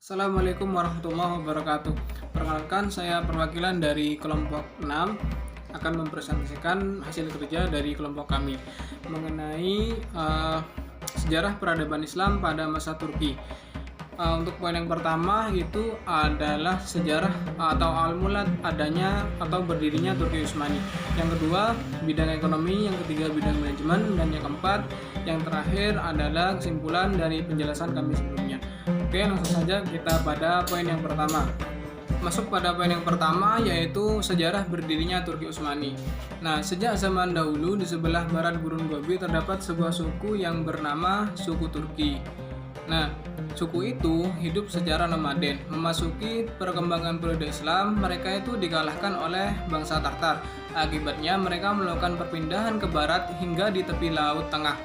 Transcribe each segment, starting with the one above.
Assalamualaikum warahmatullahi wabarakatuh. Perkenalkan, saya perwakilan dari kelompok 6 akan mempresentasikan hasil kerja dari kelompok kami mengenai sejarah peradaban Islam pada masa Turki. Untuk poin yang pertama itu adalah sejarah atau awal mula adanya atau berdirinya Turki Utsmani. Yang kedua, bidang ekonomi. Yang ketiga, bidang manajemen. Dan yang keempat, yang terakhir adalah kesimpulan dari penjelasan kami sebelumnya. Oke, langsung saja kita pada poin yang pertama. Masuk pada poin yang pertama, yaitu sejarah berdirinya Turki Utsmani. Nah, sejak zaman dahulu di sebelah barat Gurun Gobi terdapat sebuah suku yang bernama suku Turki. Nah, suku itu hidup secara nomaden. Memasuki perkembangan periode Islam, mereka itu dikalahkan oleh bangsa Tatar. Akibatnya mereka melakukan perpindahan ke barat hingga di tepi Laut Tengah,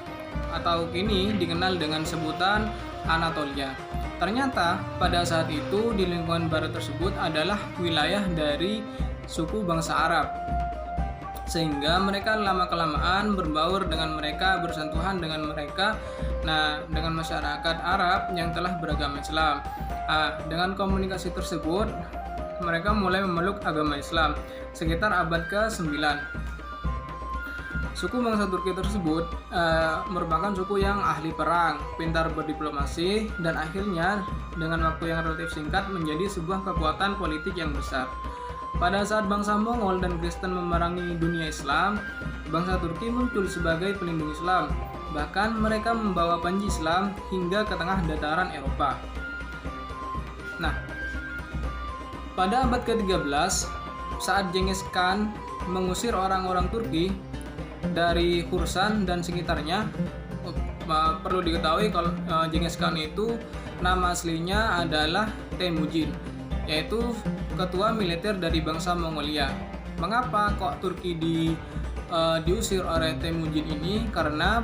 atau kini dikenal dengan sebutan Anatolia. Ternyata pada saat itu di lingkungan barat tersebut adalah wilayah dari suku bangsa Arab, sehingga mereka lama-kelamaan berbaur dengan mereka, bersentuhan dengan mereka, dengan masyarakat Arab yang telah beragama Islam. Dengan komunikasi tersebut, mereka mulai memeluk agama Islam sekitar abad ke-9. Suku bangsa Turki tersebut merupakan suku yang ahli perang, pintar berdiplomasi, dan akhirnya dengan waktu yang relatif singkat menjadi sebuah kekuatan politik yang besar. Pada saat bangsa Mongol dan Kristen memerangi dunia Islam, bangsa Turki muncul sebagai pelindung Islam. Bahkan mereka membawa panji Islam hingga ke tengah dataran Eropa. Nah, pada abad ke-13, saat Genghis Khan mengusir orang-orang Turki dari Khurasan dan sekitarnya, perlu diketahui kalau Genghis Khan itu nama aslinya adalah Temujin, yaitu ketua militer dari bangsa Mongolia. Mengapa kok Turki diusir oleh Temujin ini? Karena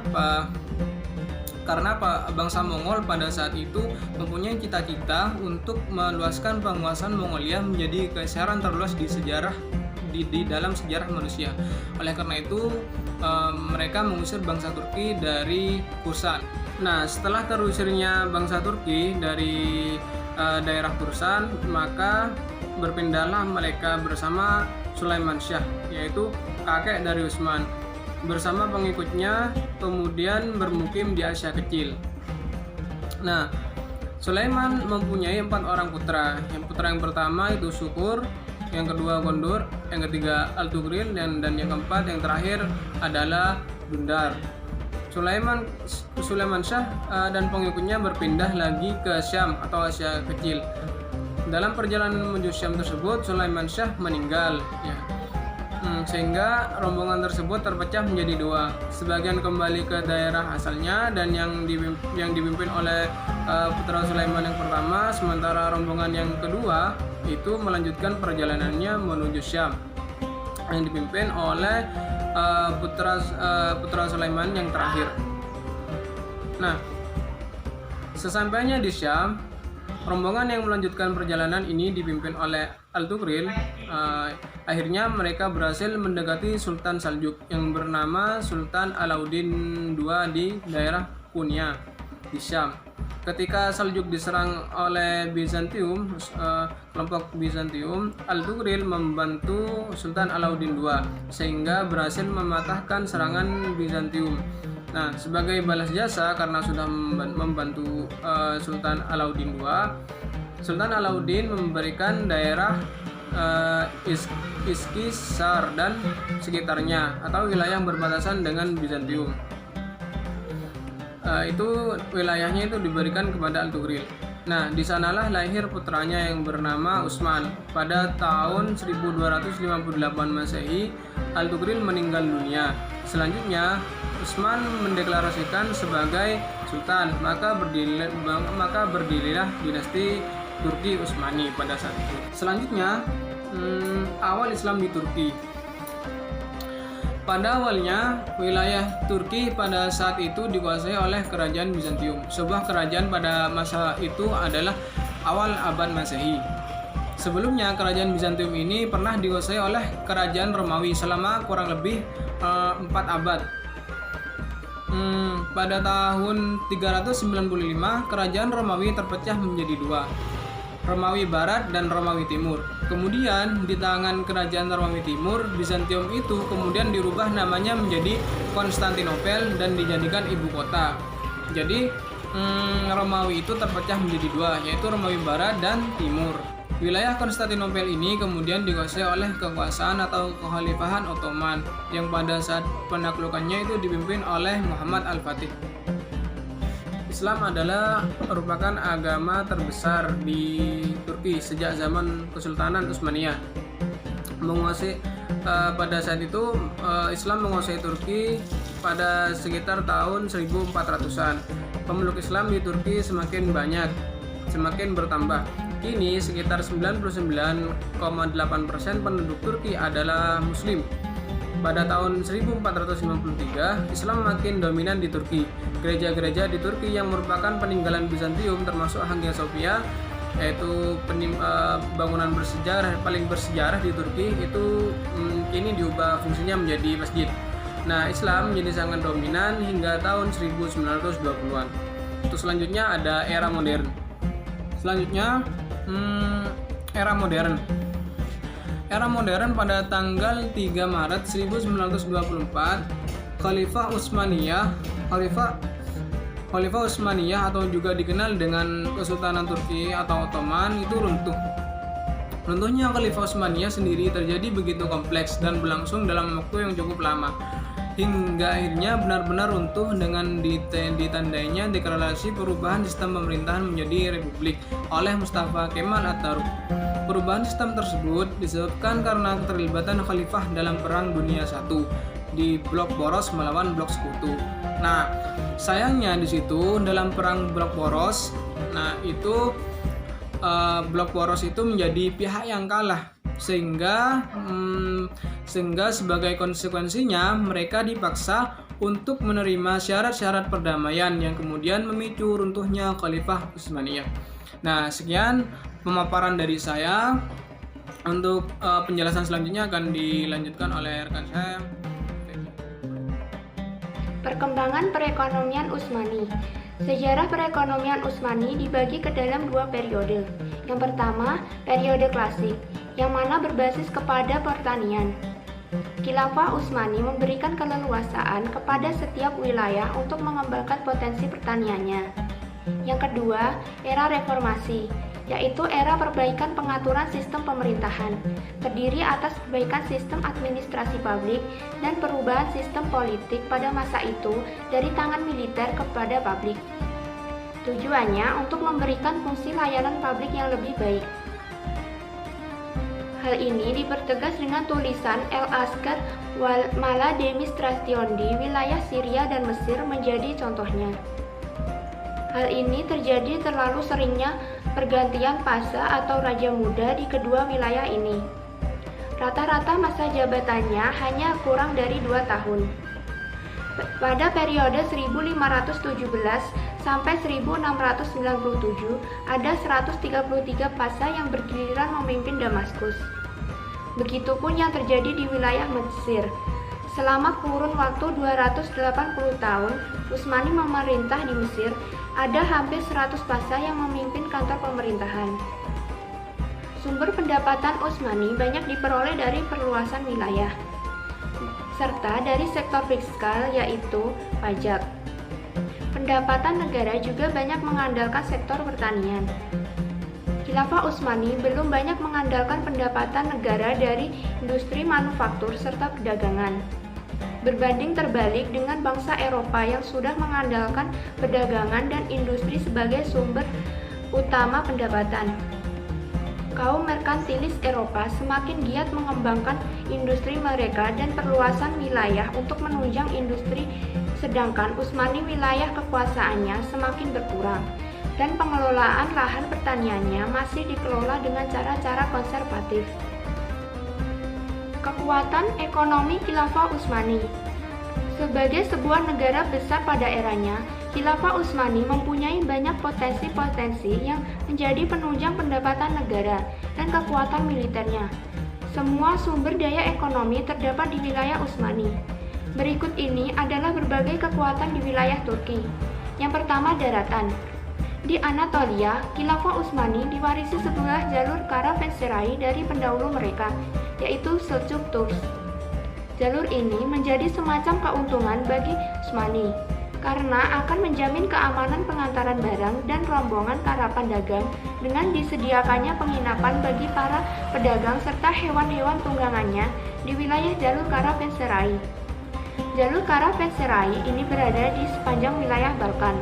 bangsa Mongol pada saat itu mempunyai cita-cita untuk meluaskan penguasaan Mongolia menjadi kekaisaran terluas di dalam sejarah manusia. Oleh karena itu mereka mengusir bangsa Turki dari Khurasan. Nah, setelah terusirnya bangsa Turki dari daerah Khurasan, maka berpindahlah mereka bersama Sulaiman Shah, yaitu kakek dari Utsman, bersama pengikutnya kemudian bermukim di Asia Kecil. Nah, Sulaiman mempunyai 4 orang putra. Yang pertama itu Syukur, yang kedua Gondor, yang ketiga Al-Tugril, dan yang keempat yang terakhir adalah Dundar. Sulaiman Shah dan pengikutnya berpindah lagi ke Syam atau Asia Kecil. Dalam perjalanan menuju Syam tersebut, Sulaiman Shah meninggal, sehingga rombongan tersebut terpecah menjadi 2. Sebagian kembali ke daerah asalnya dan yang dipimpin oleh putra Sulaiman yang pertama, sementara rombongan yang kedua itu melanjutkan perjalanannya menuju Syam yang dipimpin oleh putra Sulaiman yang terakhir. Nah, sesampainya di Syam, rombongan yang melanjutkan perjalanan ini dipimpin oleh Al-Tugril. Akhirnya mereka berhasil mendekati Sultan Saljuk yang bernama Sultan Alauddin II di daerah Konya di Syam. Ketika Saljuk diserang oleh Bizantium, kelompok Bizantium, Al-Tugril membantu Sultan Alauddin II sehingga berhasil mematahkan serangan Bizantium. Nah, sebagai balas jasa karena sudah membantu Sultan Alauddin II, Sultan Alauddin memberikan daerah Iskisar dan sekitarnya atau wilayah yang berbatasan dengan Bizantium. Itu wilayahnya itu diberikan kepada Al-Tugril. Nah, di sanalah lahir putranya yang bernama Utsman. Pada tahun 1258 Masehi, Al-Tugril meninggal dunia. Selanjutnya, Utsman mendeklarasikan sebagai sultan, maka berdirilah dinasti Turki Utsmani pada saat itu. Selanjutnya, awal Islam di Turki. Pada awalnya, wilayah Turki pada saat itu dikuasai oleh kerajaan Bizantium. Sebuah kerajaan pada masa itu adalah awal abad Masehi. Sebelumnya, kerajaan Bizantium ini pernah dikuasai oleh kerajaan Romawi selama kurang lebih 4 abad. Pada tahun 395, kerajaan Romawi terpecah menjadi 2. Romawi Barat dan Romawi Timur. Kemudian di tangan kerajaan Romawi Timur, Bizantium itu kemudian dirubah namanya menjadi Konstantinopel dan dijadikan ibu kota. Jadi Romawi itu terpecah menjadi dua, yaitu Romawi Barat dan Timur. Wilayah Konstantinopel ini kemudian dikuasai oleh kekuasaan atau kekhalifahan Ottoman yang pada saat penaklukannya itu dipimpin oleh Muhammad Al-Fatih. Islam adalah merupakan agama terbesar di Turki sejak zaman Kesultanan Utsmaniyah. Pada saat itu Islam menguasai Turki pada sekitar tahun 1400-an. Pemeluk Islam di Turki semakin bertambah. Kini sekitar 99,8% penduduk Turki adalah Muslim. Pada tahun 1453, Islam makin dominan di Turki. Gereja-gereja di Turki yang merupakan peninggalan Bizantium termasuk Hagia Sophia, yaitu bangunan paling bersejarah di Turki, itu kini diubah fungsinya menjadi masjid. Nah, Islam menjadi sangat dominan hingga tahun 1920-an. Terus selanjutnya ada era modern. Era modern. Era modern pada tanggal 3 Maret 1924, Khalifah Utsmaniyah atau juga dikenal dengan Kesultanan Turki atau Ottoman itu runtuh. Runtuhnya Khalifah Utsmaniyah sendiri terjadi begitu kompleks dan berlangsung dalam waktu yang cukup lama, hingga akhirnya benar-benar runtuh dengan ditandainya deklarasi perubahan sistem pemerintahan menjadi republik oleh Mustafa Kemal Atatürk. Perubahan sistem tersebut disebabkan karena keterlibatan khalifah dalam Perang Dunia I di Blok Boros melawan Blok Sekutu. Nah, sayangnya di situ dalam Perang Blok Boros, Blok Boros itu menjadi pihak yang kalah, sehingga sebagai konsekuensinya mereka dipaksa untuk menerima syarat-syarat perdamaian yang kemudian memicu runtuhnya Khalifah Utsmaniyah. Nah, sekian pemaparan dari saya. Untuk penjelasan selanjutnya akan dilanjutkan oleh rekan saya. Perkembangan perekonomian Utsmani. Sejarah perekonomian Utsmani dibagi ke dalam dua periode. Yang pertama, periode klasik, yang mana berbasis kepada pertanian. Khilafah Utsmani memberikan keleluasaan kepada setiap wilayah untuk mengembangkan potensi pertaniannya. Yang kedua, era reformasi, yaitu era perbaikan pengaturan sistem pemerintahan, terdiri atas perbaikan sistem administrasi publik dan perubahan sistem politik pada masa itu dari tangan militer kepada publik. Tujuannya untuk memberikan fungsi layanan publik yang lebih baik. Hal ini dipertegas dengan tulisan El-Askar wal Maladministration di wilayah Syria dan Mesir menjadi contohnya. Hal ini terjadi terlalu seringnya pergantian pasa atau raja muda di kedua wilayah ini. Rata-rata masa jabatannya hanya kurang dari 2 tahun. Pada periode 1517 sampai 1697 ada 133 pasa yang bergiliran memimpin Damaskus. Begitupun yang terjadi di wilayah Mesir. Selama kurun waktu 280 tahun, Utsmani memerintah di Mesir, ada hampir 100 pasa yang memimpin kantor pemerintahan. Sumber pendapatan Utsmani banyak diperoleh dari perluasan wilayah, serta dari sektor fiskal yaitu pajak. Pendapatan negara juga banyak mengandalkan sektor pertanian. Khilafah Utsmani belum banyak mengandalkan pendapatan negara dari industri manufaktur serta perdagangan. Berbanding terbalik dengan bangsa Eropa yang sudah mengandalkan perdagangan dan industri sebagai sumber utama pendapatan. Kaum merkantilis Eropa semakin giat mengembangkan industri mereka dan perluasan wilayah untuk menunjang industri, sedangkan Utsmani wilayah kekuasaannya semakin berkurang dan pengelolaan lahan pertaniannya masih dikelola dengan cara-cara konservatif. Kekuatan ekonomi Khilafah Utsmani. Sebagai sebuah negara besar pada eranya, Khilafah Utsmani mempunyai banyak potensi-potensi yang menjadi penunjang pendapatan negara dan kekuatan militernya. Semua sumber daya ekonomi terdapat di wilayah Utsmani. Berikut ini adalah berbagai kekuatan di wilayah Turki. Yang pertama, daratan. Di Anatolia, Khilafah Utsmani diwarisi sebuah jalur karavanserai dari pendahulu mereka, yaitu Seljuk Turks. Jalur ini menjadi semacam keuntungan bagi Utsmani, karena akan menjamin keamanan pengantaran barang dan rombongan karavan dagang dengan disediakannya penginapan bagi para pedagang serta hewan-hewan tunggangannya di wilayah jalur karavanserai. Jalur karavanserai ini berada di sepanjang wilayah Balkan.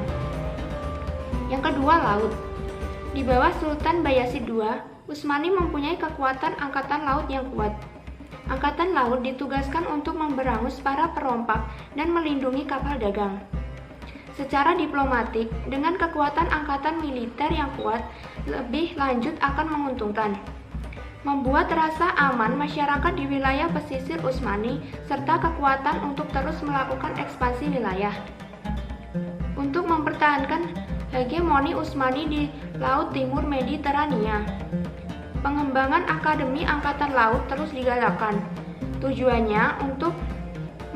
Yang kedua, laut. Di bawah Sultan Bayezid II, Utsmani mempunyai kekuatan angkatan laut yang kuat. Angkatan laut ditugaskan untuk memberangus para perompak dan melindungi kapal dagang. Secara diplomatik, dengan kekuatan angkatan militer yang kuat, lebih lanjut akan menguntungkan. Membuat rasa aman masyarakat di wilayah pesisir Utsmani serta kekuatan untuk terus melakukan ekspansi wilayah. Untuk mempertahankan hegemoni Utsmani di Laut Timur Mediterania, pengembangan Akademi Angkatan Laut terus digalakkan. Tujuannya untuk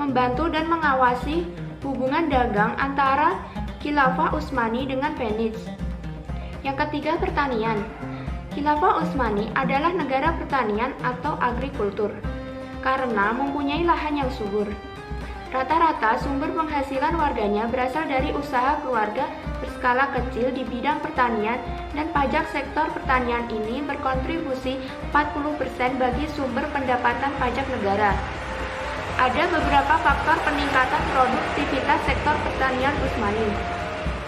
membantu dan mengawasi hubungan dagang antara Khilafah Utsmani dengan Venice. Yang ketiga, pertanian. Khilafah Utsmani adalah negara pertanian atau agrikultur karena mempunyai lahan yang subur. Rata-rata sumber penghasilan warganya berasal dari usaha keluarga berskala kecil di bidang pertanian, dan pajak sektor pertanian ini berkontribusi 40% bagi sumber pendapatan pajak negara. Ada beberapa faktor peningkatan produktivitas sektor pertanian Utsmani,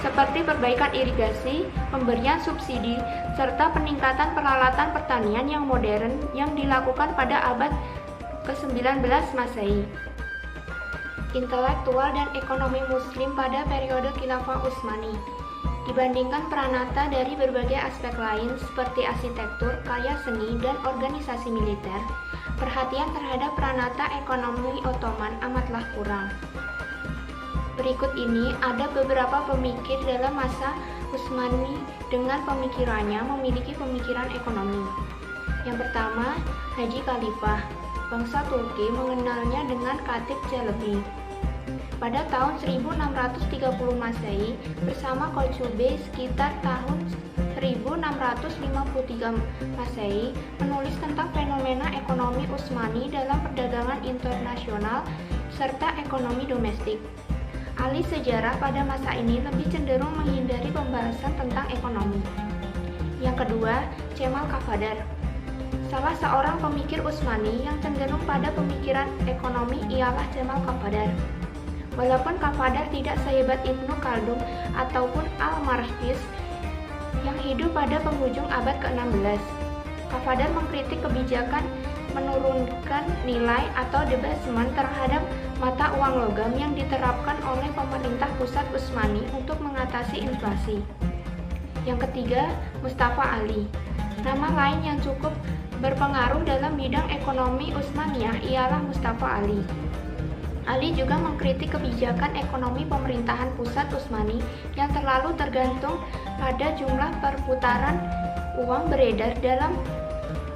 seperti perbaikan irigasi, pemberian subsidi, serta peningkatan peralatan pertanian yang modern yang dilakukan pada abad ke-19 Masehi. Intelektual dan ekonomi Muslim pada periode Khilafah Utsmani. Dibandingkan peranata dari berbagai aspek lain seperti arsitektur, karya seni, dan organisasi militer, perhatian terhadap peranata ekonomi Ottoman amatlah kurang. Berikut ini ada beberapa pemikir dalam masa Utsmani dengan pemikirannya memiliki pemikiran ekonomi. Yang pertama, Haji Khalifah. Bangsa Turki mengenalnya dengan Katip Çelebi. Pada tahun 1630 Masehi, bersama Koçubey sekitar tahun 1653 Masehi, menulis tentang fenomena ekonomi Utsmani dalam perdagangan internasional serta ekonomi domestik. Ahli sejarah pada masa ini lebih cenderung menghindari pembahasan tentang ekonomi. Yang kedua, Cemal Kafadar. Salah seorang pemikir Utsmani yang cenderung pada pemikiran ekonomi ialah Cemal Kafadar. Walaupun Kafadar tidak sehebat Ibnu Khaldun ataupun Al-Markis yang hidup pada penghujung abad ke-16, Kafadar mengkritik kebijakan menurunkan nilai atau debasement terhadap mata uang logam yang diterapkan oleh pemerintah pusat Utsmani untuk mengatasi inflasi. Yang ketiga, Mustafa Ali. Nama lain yang cukup berpengaruh dalam bidang ekonomi Utsmaniyah ialah Mustafa Ali. Ali juga mengkritik kebijakan ekonomi pemerintahan pusat Utsmani yang terlalu tergantung pada jumlah perputaran uang beredar dalam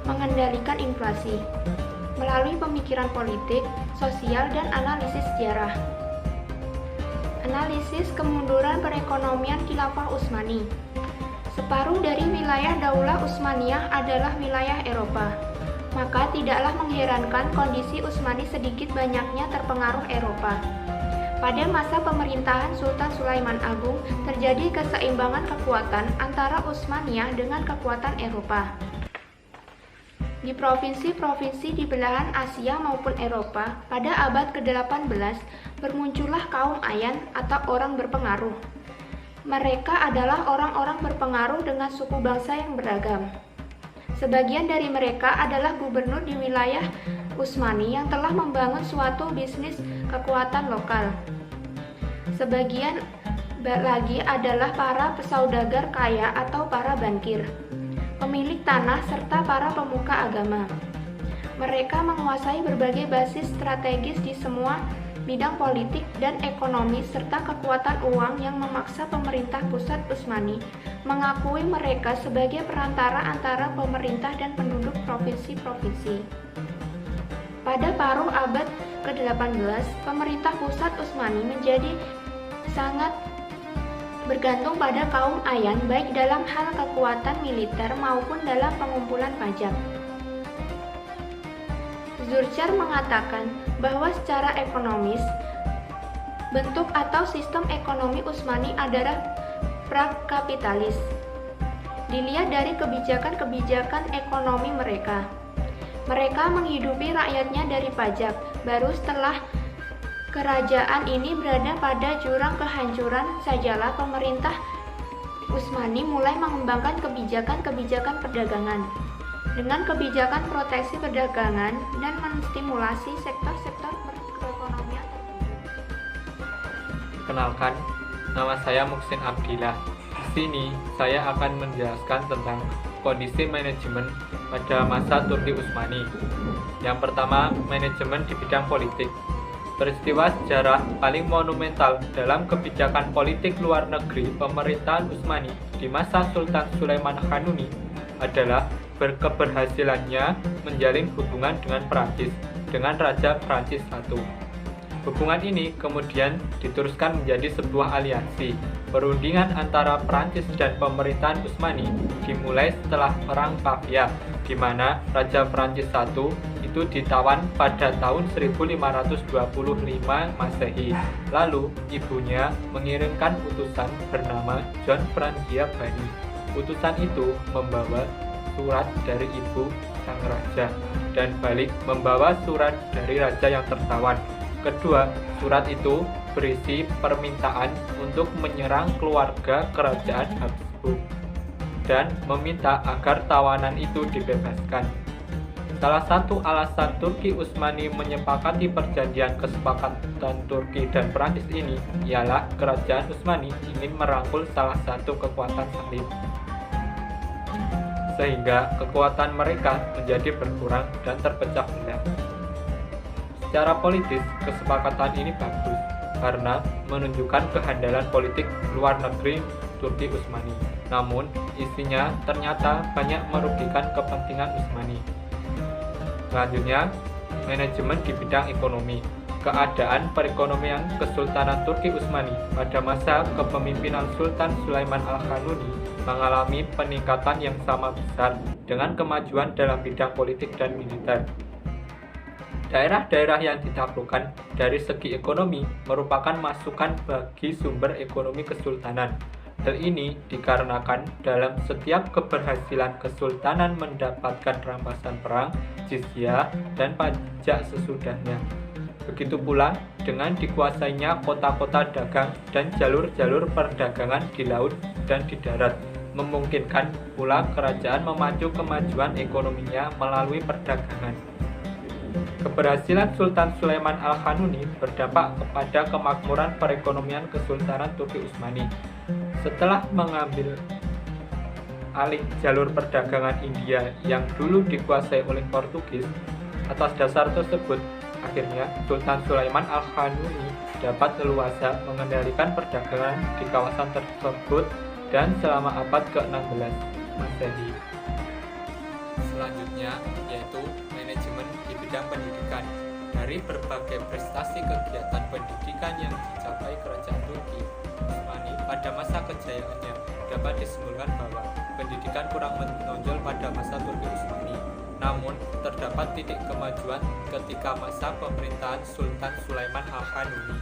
mengendalikan inflasi. Melalui pemikiran politik, sosial, dan analisis sejarah. Analisis kemunduran perekonomian Khilafah Utsmani. Separuh dari wilayah Daulah Utsmaniyah adalah wilayah Eropa, maka tidaklah mengherankan kondisi Utsmani sedikit banyaknya terpengaruh Eropa. Pada masa pemerintahan Sultan Sulaiman Agung, terjadi keseimbangan kekuatan antara Utsmaniyah dengan kekuatan Eropa. Di provinsi-provinsi di belahan Asia maupun Eropa, pada abad ke-18 bermuncullah kaum Ayan atau orang berpengaruh. Mereka adalah orang-orang berpengaruh dengan suku bangsa yang beragam. Sebagian dari mereka adalah gubernur di wilayah Utsmani yang telah membangun suatu bisnis kekuatan lokal. Sebagian lagi adalah para pesaudagar kaya atau para bankir, pemilik tanah, serta para pemuka agama. Mereka menguasai berbagai basis strategis di semua bidang politik dan ekonomi serta kekuatan uang yang memaksa pemerintah pusat Utsmani mengakui mereka sebagai perantara antara pemerintah dan penduduk provinsi-provinsi. Pada paruh abad ke-18, pemerintah pusat Utsmani menjadi sangat bergantung pada kaum Ayan baik dalam hal kekuatan militer maupun dalam pengumpulan pajak. Zurcher mengatakan bahwa secara ekonomis, bentuk atau sistem ekonomi Utsmani adalah prakapitalis. Dilihat dari kebijakan-kebijakan ekonomi mereka. Mereka menghidupi rakyatnya dari pajak, baru setelah kerajaan ini berada pada jurang kehancuran sajalah pemerintah Utsmani mulai mengembangkan kebijakan-kebijakan perdagangan dengan kebijakan proteksi perdagangan dan menstimulasi sektor-sektor perekonomian tertentu. Kenalkan, nama saya Muksin Abdillah. Di sini saya akan menjelaskan tentang kondisi manajemen pada masa Turki Utsmani. Yang pertama, manajemen di bidang politik. Peristiwa sejarah paling monumental dalam kebijakan politik luar negeri pemerintahan Utsmani di masa Sultan Sulaiman Kanuni adalah keberhasilannya menjalin hubungan dengan Prancis, dengan Raja Prancis I. Hubungan ini kemudian diteruskan menjadi sebuah aliansi. Perundingan antara Prancis dan pemerintahan Utsmani dimulai setelah Perang Pavia, di mana Raja Prancis I itu ditawan pada tahun 1525 Masehi. Lalu ibunya mengirimkan utusan bernama John Frangia Bani. Utusan itu membawa surat dari ibu sang raja dan balik membawa surat dari raja yang tertawan. Kedua, surat itu berisi permintaan untuk menyerang keluarga kerajaan Habsburg dan meminta agar tawanan itu dibebaskan. Salah satu alasan Turki Utsmani menyepakati perjanjian kesepakatan Turki dan Prancis ini ialah kerajaan Utsmani ingin merangkul salah satu kekuatan salib, sehingga kekuatan mereka menjadi berkurang dan terpecah belah. Secara politis, kesepakatan ini bagus karena menunjukkan kehandalan politik luar negeri Turki Utsmani. Namun, isinya ternyata banyak merugikan kepentingan Utsmani. Selanjutnya, manajemen di bidang ekonomi. Keadaan perekonomian Kesultanan Turki Utsmani pada masa kepemimpinan Sultan Sulaiman Al-Kanuni mengalami peningkatan yang sama besar dengan kemajuan dalam bidang politik dan militer. Daerah-daerah yang ditaklukkan dari segi ekonomi merupakan masukan bagi sumber ekonomi kesultanan. Hal ini dikarenakan dalam setiap keberhasilan kesultanan mendapatkan rampasan perang, jizyah, dan pajak sesudahnya. Begitu pula dengan dikuasainya kota-kota dagang dan jalur-jalur perdagangan di laut dan di darat, memungkinkan pula kerajaan memacu kemajuan ekonominya melalui perdagangan. Keberhasilan Sultan Sulaiman Al-Kanuni berdampak kepada kemakmuran perekonomian Kesultanan Turki Utsmani. Setelah mengambil alih jalur perdagangan India yang dulu dikuasai oleh Portugis, atas dasar tersebut, akhirnya Sultan Sulaiman Al-Kanuni dapat leluasa mengendalikan perdagangan di kawasan tersebut dan selama abad ke-16 Masehi. Selanjutnya yaitu manajemen di bidang pendidikan. Dari berbagai prestasi kegiatan pendidikan yang dicapai kerajaan Turki Utsmani pada masa kejayaannya, dapat disimpulkan bahwa pendidikan kurang menonjol pada masa Turki Utsmani. Namun, terdapat titik kemajuan ketika masa pemerintahan Sultan Sulaiman Al-Kanuni.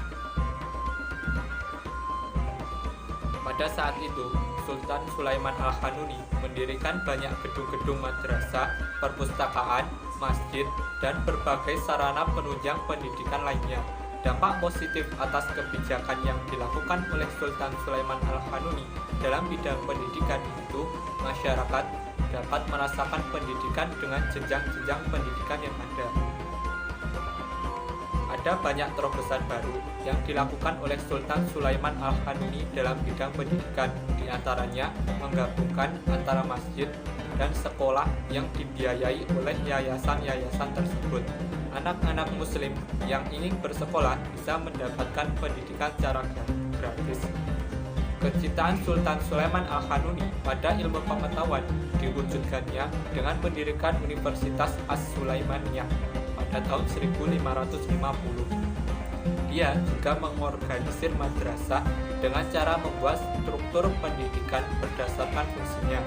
Pada saat itu, Sultan Sulaiman Al-Kanuni mendirikan banyak gedung-gedung madrasah, perpustakaan, masjid, dan berbagai sarana penunjang pendidikan lainnya. Dampak positif atas kebijakan yang dilakukan oleh Sultan Sulaiman Al-Kanuni dalam bidang pendidikan itu, masyarakat dapat merasakan pendidikan dengan jenjang-jenjang pendidikan yang ada. Ada banyak terobosan baru yang dilakukan oleh Sultan Sulaiman Al-Kanuni dalam bidang pendidikan, di antaranya menggabungkan antara masjid dan sekolah yang dibiayai oleh yayasan-yayasan tersebut. Anak-anak muslim yang ingin bersekolah bisa mendapatkan pendidikan secara gratis. Kecintaan Sultan Sulaiman Al-Kanuni pada ilmu pengetahuan diwujudkannya dengan mendirikan Universitas As-Sulaimaniyah pada tahun 1550. Dia juga mengorganisir madrasah dengan cara membuat struktur pendidikan berdasarkan fungsinya.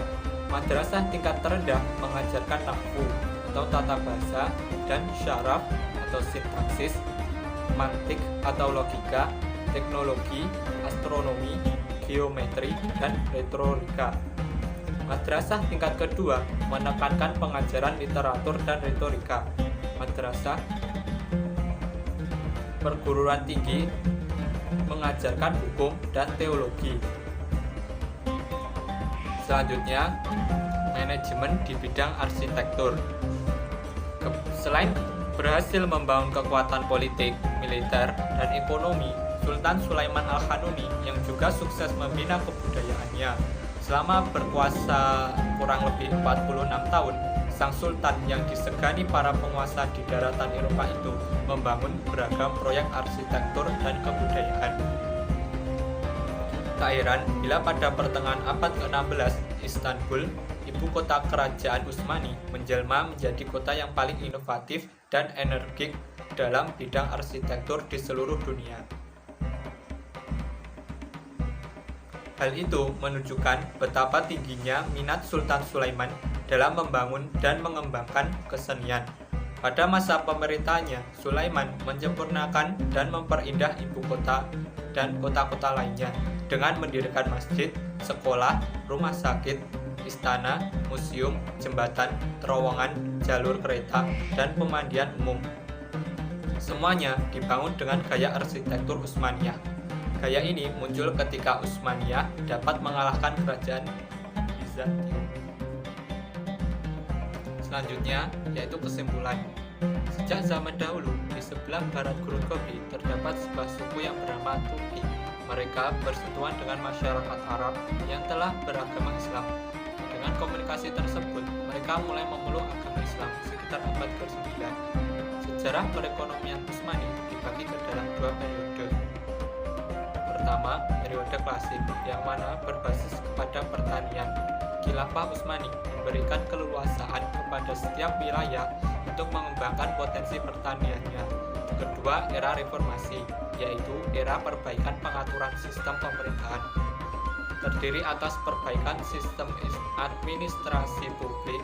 Madrasah tingkat terendah mengajarkan nahwu atau tata bahasa dan syaraf atau sintaksis, mantik atau logika, teknologi, astronomi, geometri, dan retorika. Madrasah tingkat kedua menekankan pengajaran literatur dan retorika. Madrasah perguruan tinggi mengajarkan hukum dan teologi. Selanjutnya, manajemen di bidang arsitektur. Selain berhasil membangun kekuatan politik, militer, dan ekonomi, Sultan Sulaiman Al-Kanuni yang juga sukses membina kebudayaannya. Selama berkuasa kurang lebih 46 tahun, sang sultan yang disegani para penguasa di daratan Eropa itu membangun beragam proyek arsitektur dan kebudayaan. Tak heran bila pada pertengahan abad ke-16, Istanbul, ibu kota kerajaan Utsmani, menjelma menjadi kota yang paling inovatif dan energik dalam bidang arsitektur di seluruh dunia. Hal itu menunjukkan betapa tingginya minat Sultan Sulaiman dalam membangun dan mengembangkan kesenian. Pada masa pemerintahannya, Sulaiman menyempurnakan dan memperindah ibu kota dan kota-kota lainnya dengan mendirikan masjid, sekolah, rumah sakit, istana, museum, jembatan, terowongan, jalur kereta, dan pemandian umum. Semuanya dibangun dengan gaya arsitektur Utsmaniyah. Gaya ini muncul ketika Utsmaniyah dapat mengalahkan kerajaan Bizantium. Selanjutnya, yaitu kesimpulan. Sejak zaman dahulu, di sebelah barat Gurun Gobi terdapat sebuah suku yang bernama Turki. Mereka bersentuhan dengan masyarakat Arab yang telah beragama Islam. Dengan komunikasi tersebut, mereka mulai memeluk agama Islam sekitar abad ke-9. Sejarah perekonomian Utsmani dibagi ke dalam dua periode. Pertama, periode klasik, yang mana berbasis kepada pertanian. Khilafah Utsmani memberikan keleluasaan kepada setiap wilayah untuk mengembangkan potensi pertaniannya. Kedua, era reformasi, yaitu era perbaikan pengaturan sistem pemerintahan. Terdiri atas perbaikan sistem administrasi publik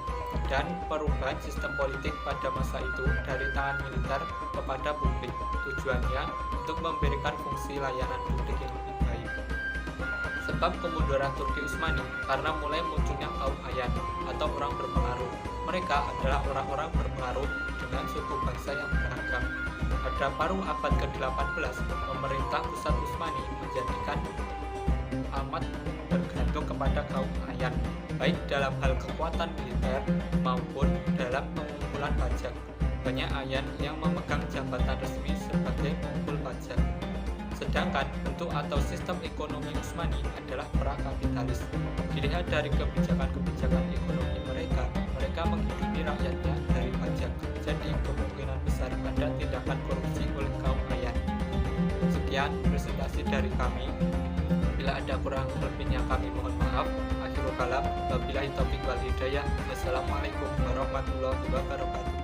dan perubahan sistem politik pada masa itu dari tangan militer kepada publik. Tujuannya untuk memberikan fungsi layanan publik yang lebih baik. Sebab kemunduran Turki Utsmani karena mulai munculnya kaum Ayan atau orang berpengaruh. Mereka adalah orang-orang berpengaruh dengan suku bangsa yang beragam. Pada paruh abad ke-18, pemerintah pusat Utsmani menjadikan amat bergantung kepada kaum Ayan, baik dalam hal kekuatan militer maupun dalam pengumpulan pajak. Banyak Ayan yang memegang jabatan resmi sebagai pengumpul pajak. Sedangkan bentuk atau sistem ekonomi Utsmani adalah prakapitalis. Dilihat dari kebijakan-kebijakan ekonomi mereka menghidupi rakyatnya dari pajak. Jadi kemungkinan besar ada tindakan korupsi oleh kaum Ayan. Sekian presentasi dari kami. Bila ada kurang lebihnya kami mohon maaf. Akhirul kalam, wabillahi taufiq wal hidayah. Wassalamualaikum warahmatullahi wabarakatuh.